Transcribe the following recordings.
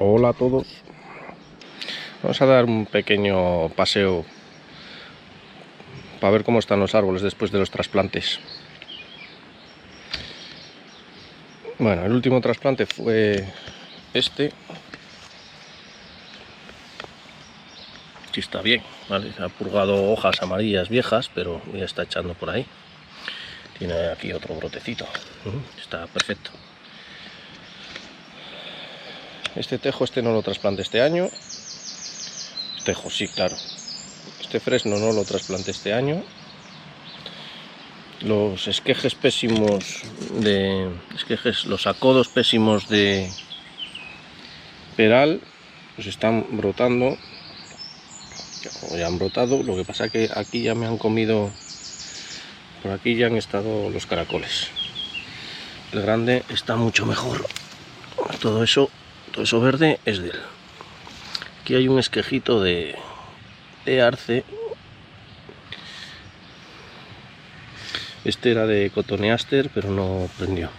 Hola a todos. Vamos a dar un pequeño paseo para ver cómo están los árboles después de los trasplantes. Bueno, el último trasplante fue este. Sí está bien, ¿vale? Se ha purgado hojas amarillas viejas, pero ya está echando por ahí. Tiene aquí otro brotecito. Está perfecto. Este tejo, no lo trasplanté este año. Tejo, sí, claro. Este fresno no lo trasplanté este año. Los esquejes pésimos los acodos pésimos de peral, pues están brotando. Ya han brotado, lo que pasa que aquí ya me han comido, por aquí ya han estado los caracoles. El grande está mucho mejor. Todo eso verde es de él. Aquí hay un esquejito de arce. Este era de cotoneaster, pero no prendió.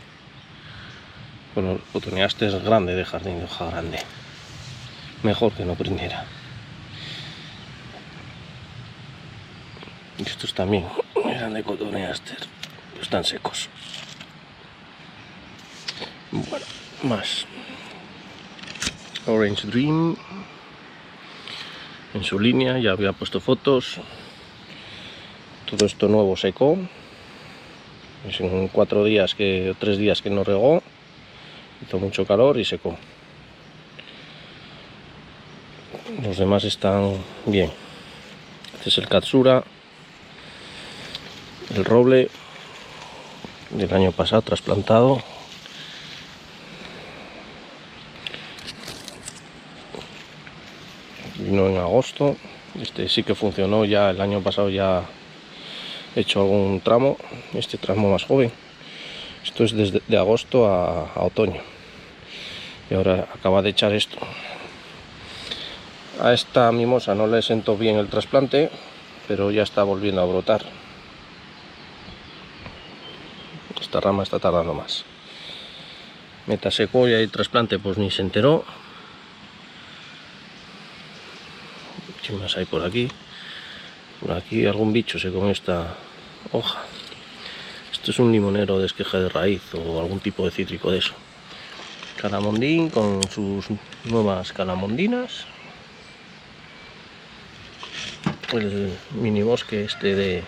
Bueno, cotoneaster es grande, de jardín de hoja grande. Mejor que no prendiera. Y estos también eran de cotoneaster, pero están secos. Bueno, más. Orange Dream. En su línea, ya había puesto fotos. Todo esto nuevo secó. En 3 días que no regó. Hizo mucho calor y secó. Los demás están bien. Este es el Katsura, el roble del año pasado trasplantado. Vino en agosto. Este sí que funcionó ya el año pasado, ya he hecho algún tramo. Este tramo más joven. Esto es desde de agosto a otoño. Y ahora acaba de echar esto. A esta mimosa no le sentó bien el trasplante, pero ya está volviendo a brotar. Esta rama está tardando más. Metasequoia y trasplante pues ni se enteró. ¿Qué más hay por aquí? Por aquí algún bicho se comió esta hoja. Esto es un limonero de esqueje de raíz o algún tipo de cítrico de eso. Calamondín con sus nuevas calamondinas. El mini bosque este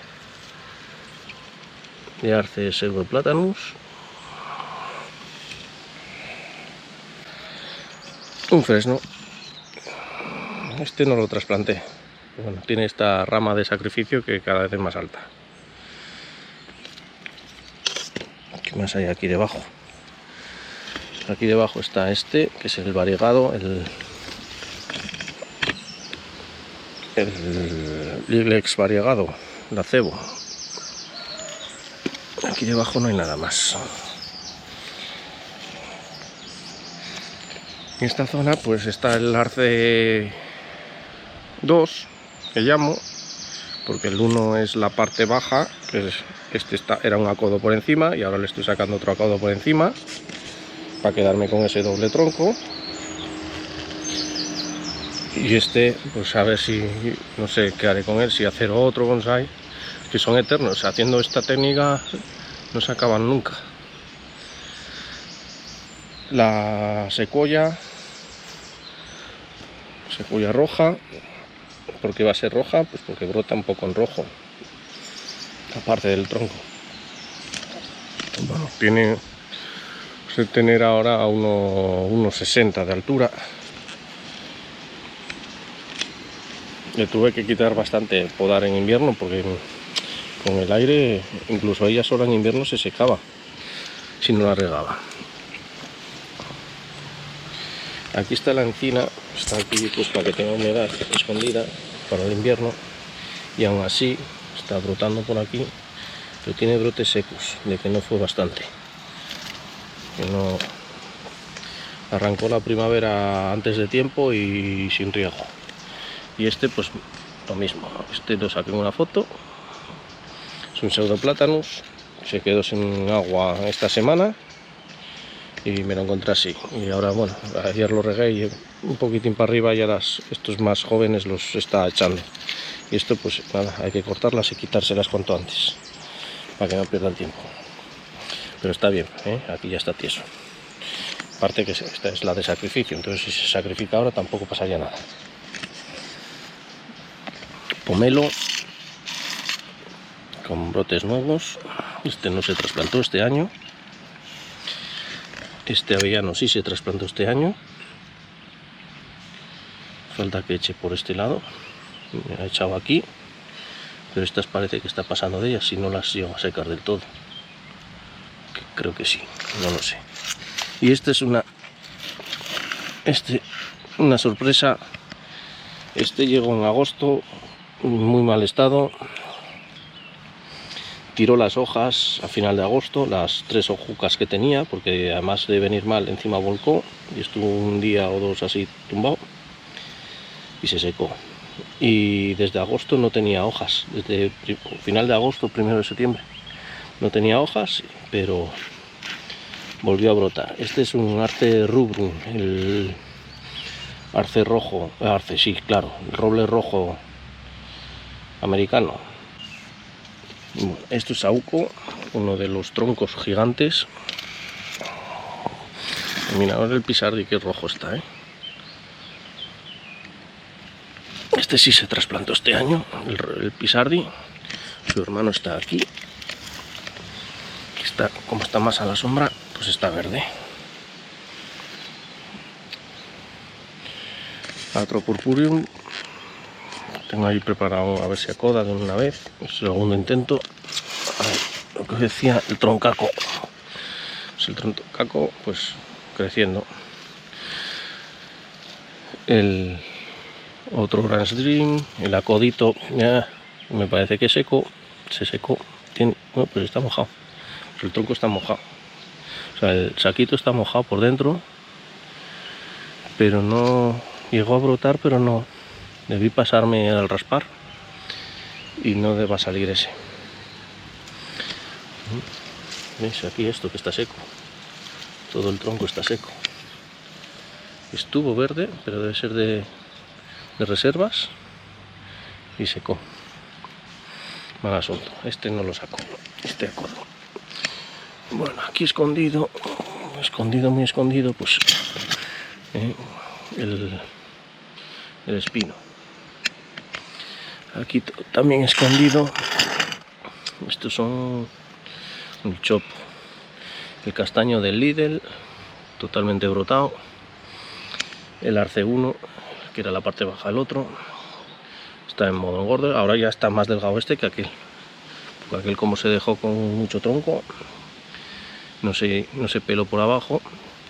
de arce pseudoplatanus. Un fresno. Este no lo trasplanté. Bueno, tiene esta rama de sacrificio que cada vez es más alta. ¿Qué más hay aquí debajo? Aquí debajo está este, que es el variegado, el Lilex variegado, la cebo. Aquí debajo no hay nada más. En esta zona pues está el arce 2, que llamo, porque el 1 es la parte baja, que es, era un acodo por encima y ahora le estoy sacando otro acodo por encima para quedarme con ese doble tronco. Y este, pues a ver si, no sé qué haré con él, si hacer otro bonsai, que son eternos. Haciendo esta técnica no se acaban nunca. La secuoya roja. ¿Por qué va a ser roja? Pues porque brota un poco en rojo, aparte del tronco. Bueno, tiene que tener ahora a unos 60 de altura. Le tuve que quitar bastante podar en invierno porque con el aire, incluso ella sola en invierno se secaba si no la regaba. Aquí está la encina, está aquí pues para que tenga humedad escondida para el invierno, y aún así está brotando por aquí, pero tiene brotes secos, de que no fue bastante, que no arrancó la primavera antes de tiempo y sin riego. Y este pues lo mismo, este lo saqué en una foto, es un pseudoplatanus, se quedó sin agua esta semana y me lo encontré así. Y ahora, bueno, ayer lo regué y un poquitín para arriba, y ahora estos más jóvenes los está echando. Y esto, pues nada, hay que cortarlas y quitárselas cuanto antes, para que no pierdan tiempo. Pero está bien, aquí ya está tieso. Aparte que esta es la de sacrificio, entonces si se sacrifica ahora tampoco pasaría nada. Pomelo con brotes nuevos. Este no se trasplantó este año. Este avellano sí se trasplantó este año. Falta que eche por este lado. Me ha echado aquí, pero estas parece que está pasando de ellas, si no las llevo a secar del todo. Creo que sí, no lo sé. Y este es una sorpresa. Este llegó en agosto, muy mal estado. Tiró las hojas a final de agosto, las 3 hojucas que tenía, porque además de venir mal, encima volcó y estuvo un día o dos así tumbado y se secó. Y desde agosto no tenía hojas, desde final de agosto, 1 de septiembre, no tenía hojas, pero volvió a brotar. Este es un arce rubrum, el arce rojo, sí, claro, el roble rojo americano. Esto es saúco, uno de los troncos gigantes. Mira, ahora el pisardi que rojo está, Este sí se trasplantó este año, el pisardi. Su hermano está aquí. Como está más a la sombra, pues está verde. Atropurpureum. Tengo ahí preparado a ver si acoda de una vez. Segundo intento. A ver, lo que decía, el troncaco. Pues el troncaco, pues creciendo. El otro Grand Dream, el acodito, ya me parece que se secó. Bueno, pues está mojado. El tronco está mojado. O sea, el saquito está mojado por dentro, pero no llegó a brotar, pero no. Debí pasarme al raspar y no deba salir ese. ¿Veis? Aquí esto que está seco. Todo el tronco está seco. Estuvo verde, pero debe ser de reservas y secó. Mal asunto. Este no lo sacó. Este acodo. Bueno, aquí escondido, muy escondido, pues el espino. Aquí también escondido. Estos son el chopo, el castaño del Lidl, totalmente brotado. El arce 1, que era la parte baja del otro, está en modo engorde. Ahora ya está más delgado este que aquel, porque aquel, como se dejó con mucho tronco, no se peló por abajo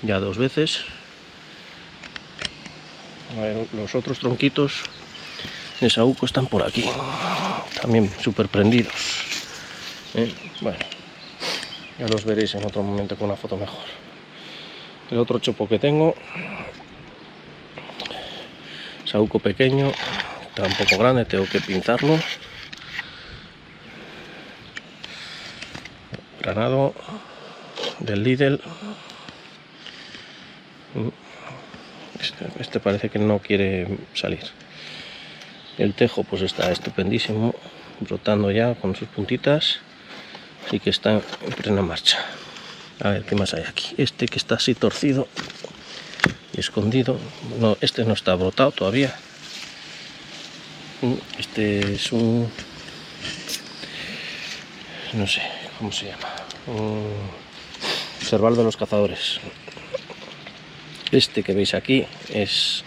ya 2 veces. A ver, los otros tronquitos de saúco están por aquí, también súper prendidos. Bueno, ya los veréis en otro momento con una foto mejor. El otro chopo que tengo, saúco pequeño, está un poco grande, tengo que pinzarlo. Granado del Lidl. Este parece que no quiere salir. El tejo pues está estupendísimo, brotando ya con sus puntitas, así que está en plena marcha. A ver qué más hay aquí. Este que está así torcido y escondido, no, este no está brotado todavía. Este es un, no sé cómo se llama, un cerval de los cazadores. Este que veis aquí es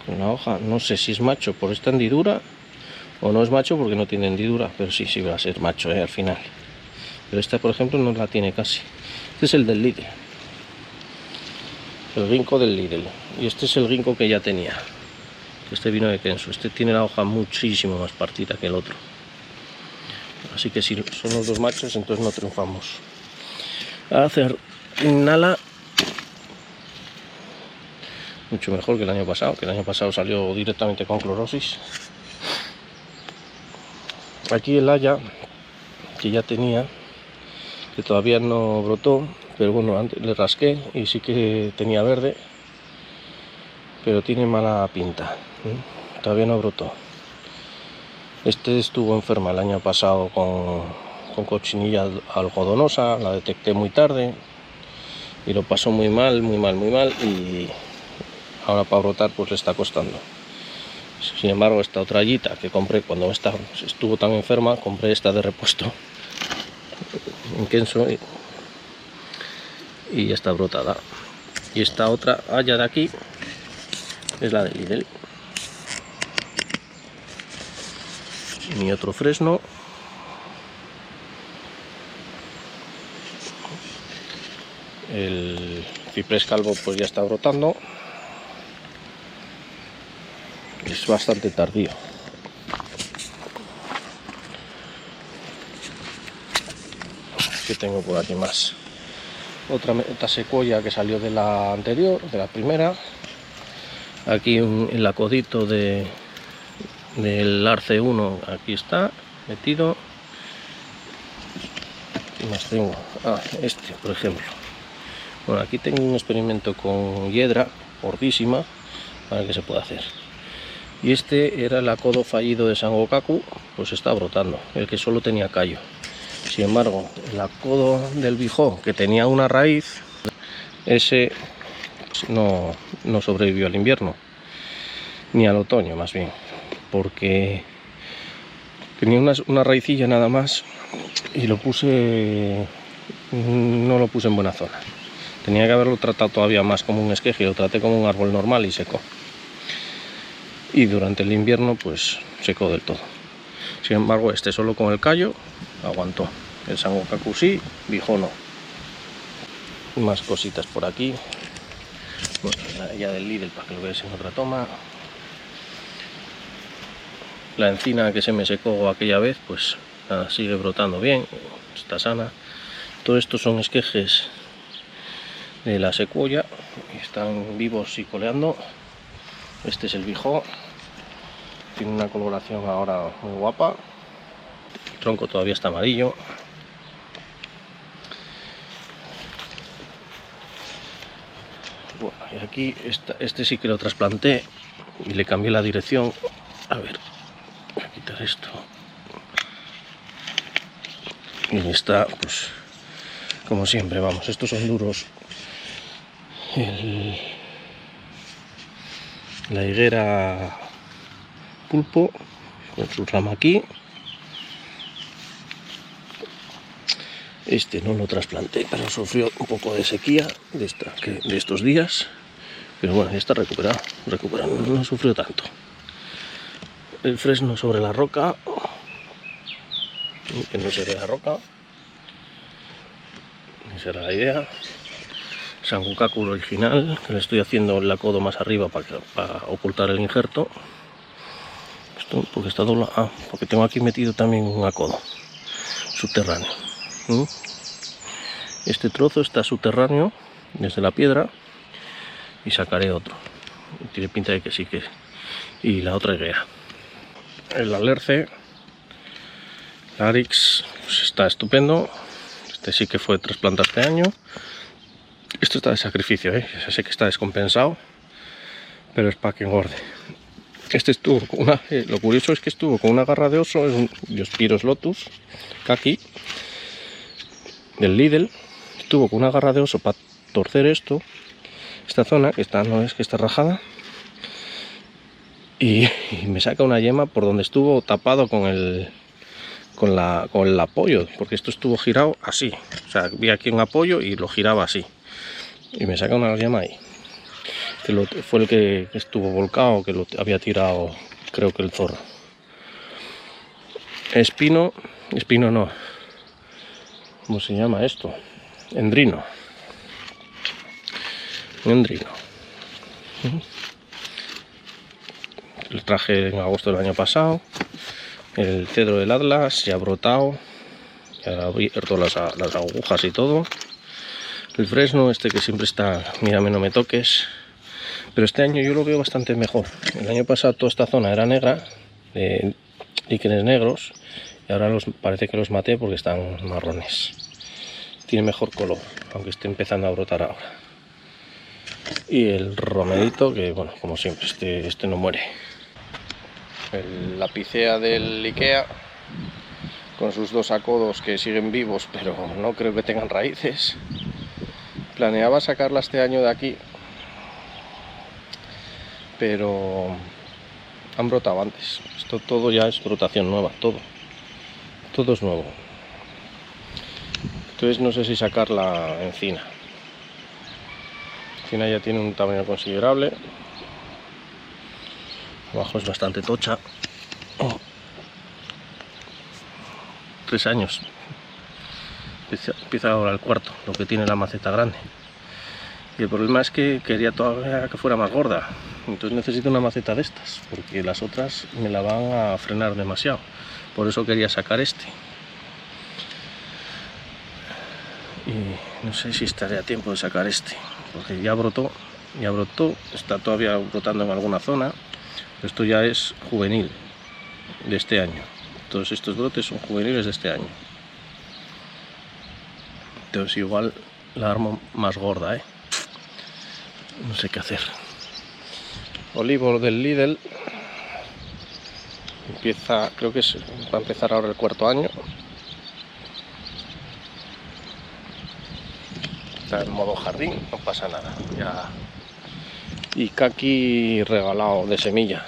con la hoja, no sé si es macho por esta hendidura o no es macho porque no tiene hendidura, pero sí va a ser macho al final. Pero esta, por ejemplo, no la tiene casi. Este es el del Lidl, el ginkgo del Lidl, y este es el ginkgo que ya tenía. Este vino de Kenso. Este tiene la hoja muchísimo más partida que el otro, así que si son los dos machos, entonces no triunfamos. A hacer Nala mucho mejor que el año pasado, salió directamente con clorosis. Aquí el haya, que ya tenía, que todavía no brotó, pero bueno, antes le rasqué y sí que tenía verde, pero tiene mala pinta, todavía no brotó. Este estuvo enferma el año pasado con cochinilla algodonosa, la detecté muy tarde y lo pasó muy mal, y ahora para brotar pues le está costando. Sin embargo, esta otra allita que compré cuando esta estuvo tan enferma, compré esta de repuesto en Kenso y ya está brotada. Y esta otra haya de aquí es la de Lidl. Mi otro fresno. El ciprés calvo pues ya está brotando. Es bastante tardío. ¿Qué tengo por aquí más? Otra secuoya que salió de la anterior, de la primera. Aquí el acodito del Arce 1, aquí está metido. ¿Qué más tengo? Este, por ejemplo. Bueno, aquí tengo un experimento con hiedra gordísima para que se pueda hacer. Y este era el acodo fallido de Sangokaku, pues está brotando, el que solo tenía callo. Sin embargo, el acodo del bijó, que tenía una raíz, ese no sobrevivió al invierno, ni al otoño más bien, porque tenía una raicilla nada más y no lo puse en buena zona. Tenía que haberlo tratado todavía más como un esqueje, lo traté como un árbol normal y secó. Y durante el invierno pues secó del todo. Sin embargo, este solo con el callo aguantó. El Sangokaku sí, bijó no. Más cositas por aquí. Bueno, ya del Lidl para que lo veáis en otra toma. La encina que se me secó aquella vez pues nada, sigue brotando bien, está sana. Todo esto son esquejes de la secuoya, están vivos y coleando. Este es el bijó, tiene una coloración ahora muy guapa. El tronco todavía está amarillo. Bueno, y aquí este sí que lo trasplanté y le cambié la dirección. A ver, voy a quitar esto. Y está, pues, como siempre, vamos, estos son duros. La higuera pulpo con su rama aquí. Este no lo trasplanté, pero sufrió un poco de sequía de estos días, pero bueno, ya está recuperando, no sufrió tanto. El fresno sobre la roca, que no se ve la roca, esa era la idea. Sangokaku original, que le estoy haciendo el acodo más arriba para ocultar el injerto. Esto porque está doblado, porque tengo aquí metido también un acodo subterráneo. Este trozo está subterráneo desde la piedra y sacaré otro. Tiene pinta de que sí que. Y la otra higuera. El alerce, el Arix, pues está estupendo. Este sí que fue trasplantado este año. Esto está de sacrificio, ya sé que está descompensado, pero es para que engorde. Este estuvo con lo curioso es que estuvo con una garra de oso, es un Diospyros lotus kaki del Lidl. Estuvo con una garra de oso para torcer esta zona que no es que está rajada, y me saca una yema por donde estuvo tapado con el apoyo, porque esto estuvo girado así, o sea, vi aquí un apoyo y lo giraba así, y me saca una yema ahí. Fue el que estuvo volcado, que lo había tirado, creo que el zorro. Espino no, ¿cómo se llama esto? Endrino. Lo traje en agosto del año pasado. El cedro del Atlas se ha brotado, ya ha abierto las agujas y todo. El fresno este que siempre está, mírame no me toques, pero este año yo lo veo bastante mejor. El año pasado toda esta zona era negra, de líquenes negros, y ahora parece que los maté porque están marrones. tiene mejor color, aunque esté empezando a brotar ahora. Y el romerito, que bueno, como siempre, este no muere. La picea del Ikea, con sus 2 acodos que siguen vivos, pero no creo que tengan raíces. Planeaba sacarla este año de aquí, pero han brotado antes. Esto todo ya es brotación nueva, todo es nuevo. Entonces no sé si sacar la encina. La encina ya tiene un tamaño considerable. Abajo es bastante tocha. 3 años. Empieza ahora el cuarto, lo que tiene la maceta grande. Y el problema es que quería todavía que fuera más gorda. Entonces necesito una maceta de estas, porque las otras me la van a frenar demasiado. Por eso quería sacar este. Y no sé si estaré a tiempo de sacar este, porque ya brotó, está todavía brotando en alguna zona. Esto ya es juvenil de este año. Todos estos brotes son juveniles de este año. Entonces igual la armo más gorda, no sé qué hacer. Olivo del Lidl. Creo que va a empezar ahora el 4.º año. Está en modo jardín, no pasa nada. Ya. Y caqui regalado de semilla.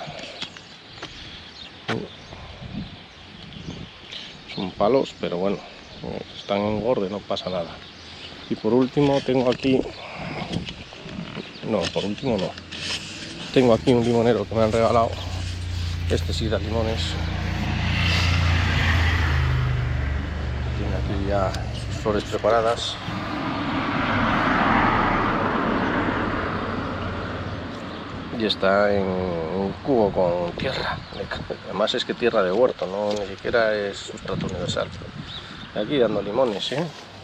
Son palos, pero bueno, están en engorde, no pasa nada. Y por último tengo aquí... No, por último no. Tengo aquí un limonero que me han regalado. Este sí da limones. Tiene aquí ya sus flores preparadas. Y está en un cubo con tierra. Además es que tierra de huerto, no ni siquiera es sustrato universal. Y aquí dando limones,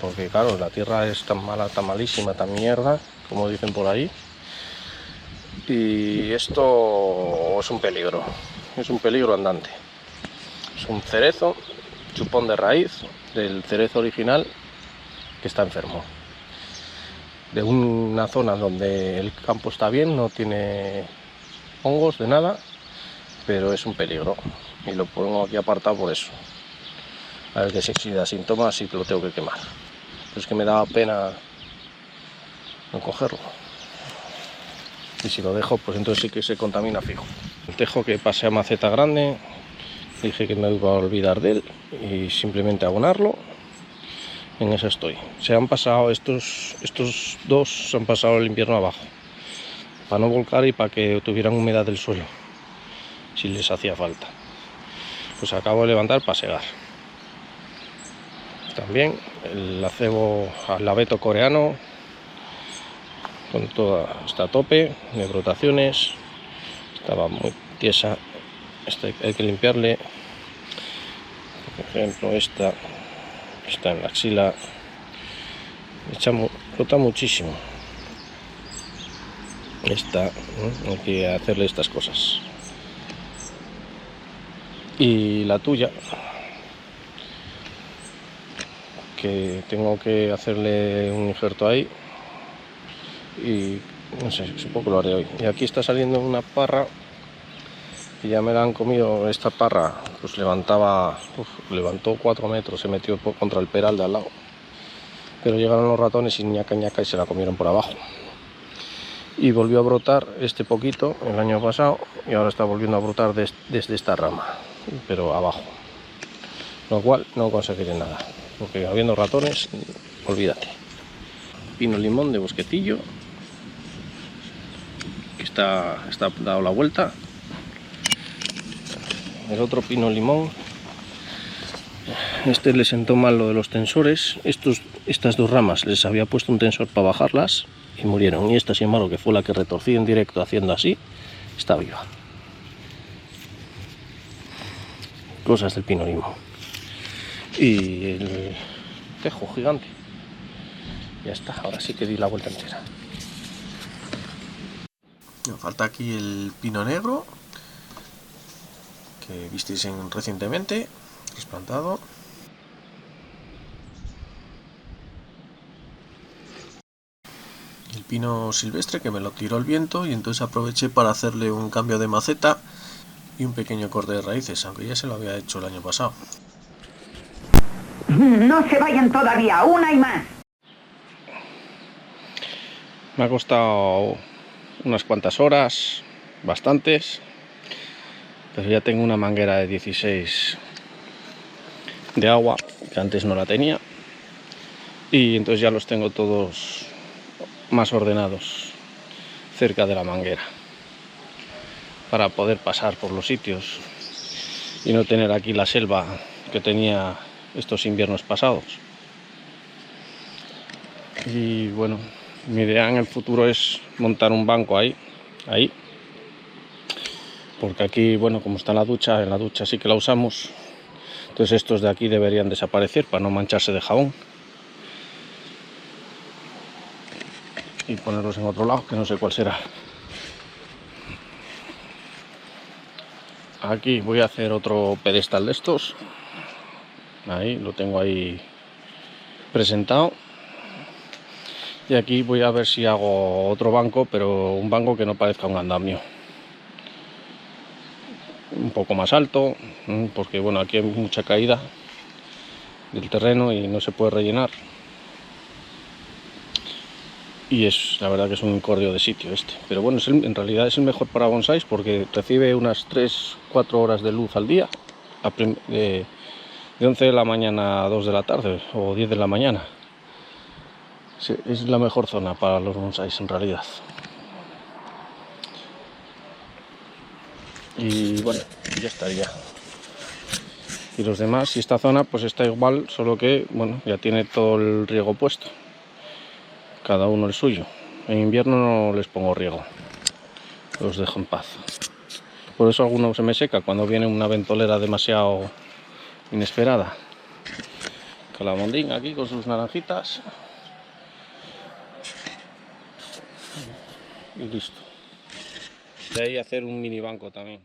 porque claro, la tierra es tan mala, tan malísima, tan mierda, como dicen por ahí. Y esto es un peligro andante. Es un cerezo, chupón de raíz del cerezo original que está enfermo. De una zona donde el campo está bien, no tiene hongos de nada, pero es un peligro. Y lo pongo aquí apartado por eso. A ver que si da síntomas y lo tengo que quemar. Pero es que me daba pena no cogerlo. Y si lo dejo, pues entonces sí que se contamina fijo. Dejo que pase a maceta grande. Dije que me iba a olvidar de él y simplemente abonarlo. En eso estoy. Se han pasado estos 2 se han pasado el invierno abajo, para no volcar y para que tuvieran humedad del suelo si les hacía falta. Pues acabo de levantar para segar. También el acebo al abeto coreano con toda, está a tope de brotaciones, estaba muy tiesa. Hay que limpiarle. Por ejemplo, esta está en la axila, brota muchísimo. Hay que hacerle estas cosas. Y la tuya, que tengo que hacerle un injerto ahí y no sé, supongo que lo haré hoy. Y aquí está saliendo una parra que ya me la han comido. Esta parra pues levantó 4 metros, se metió contra el peral de al lado, pero llegaron los ratones y ñaca y se la comieron por abajo. Y volvió a brotar este poquito el año pasado y ahora está volviendo a brotar desde esta rama, pero abajo, lo cual no conseguiré nada, porque habiendo ratones, olvídate. Pino limón de bosquetillo, que está dado la vuelta. El otro pino limón, le sentó mal lo de los tensores. Estas 2 ramas les había puesto un tensor para bajarlas y murieron, y esta, sin embargo, que fue la que retorcí en directo haciendo así, está viva. Cosas del pino limón. Y el tejo gigante, ya está. Ahora sí que di la vuelta entera. Me falta aquí el pino negro que visteis recientemente trasplantado. pino silvestre que me lo tiró el viento y entonces aproveché para hacerle un cambio de maceta y un pequeño corte de raíces, aunque ya se lo había hecho el año pasado. No se vayan todavía, una y más. Me ha costado unas cuantas horas, bastantes, pero ya tengo una manguera de 16 de agua, que antes no la tenía, y entonces ya los tengo todos más ordenados cerca de la manguera para poder pasar por los sitios y no tener aquí la selva que tenía estos inviernos pasados. Y bueno, mi idea en el futuro es montar un banco ahí, porque aquí, bueno, como está en la ducha sí que la usamos, entonces estos de aquí deberían desaparecer para no mancharse de jabón y ponerlos en otro lado, que no sé cuál será. Aquí voy a hacer otro pedestal de estos, ahí lo tengo ahí presentado, y aquí voy a ver si hago otro banco, pero un banco que no parezca un andamio, un poco más alto, porque bueno, aquí hay mucha caída del terreno y no se puede rellenar, y es la verdad que es un incordio de sitio este, pero bueno, en realidad es el mejor para bonsáis porque recibe unas 3-4 horas de luz al día, de 11 de la mañana a 2 de la tarde o 10 de la mañana. Sí, es la mejor zona para los bonsáis en realidad. Y bueno, ya estaría. Y los demás, y esta zona pues está igual, solo que bueno, ya tiene todo el riego puesto, cada uno el suyo. En invierno no les pongo riego, los dejo en paz. Por eso alguno se me seca cuando viene una ventolera demasiado inesperada. Calamondín aquí con sus naranjitas y listo. De ahí hacer un mini banco también.